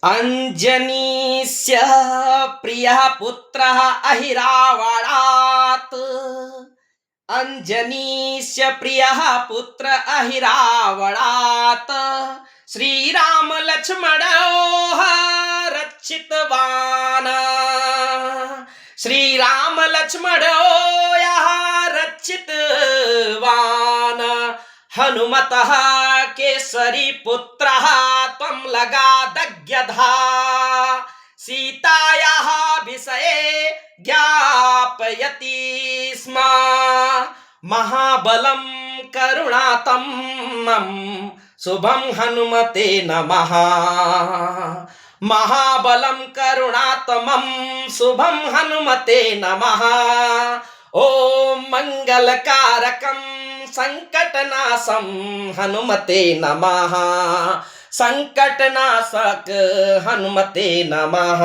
अंजनीस्य प्रियः पुत्रः अहिरावणात्। अंजनीस्य प्रियः पुत्र अहिरावणात्। श्रीराम लक्ष्मणोः रक्षितवान्। श्रीराम लक्ष्मणो यः रक्षितवान्। हनुमतः केसरी पुत्रः त्वं लगादग्यधा। सीतायाः विषये ज्ञापयति स्म। महाबलं करुणातमं शुभं हनुमते नमः। महाबलं करुणातमं शुभं हनुमते नमः। ओम मंगलकारकं संकटनाशं हनुमते नमः। संकटनाशक हनुमते नमः।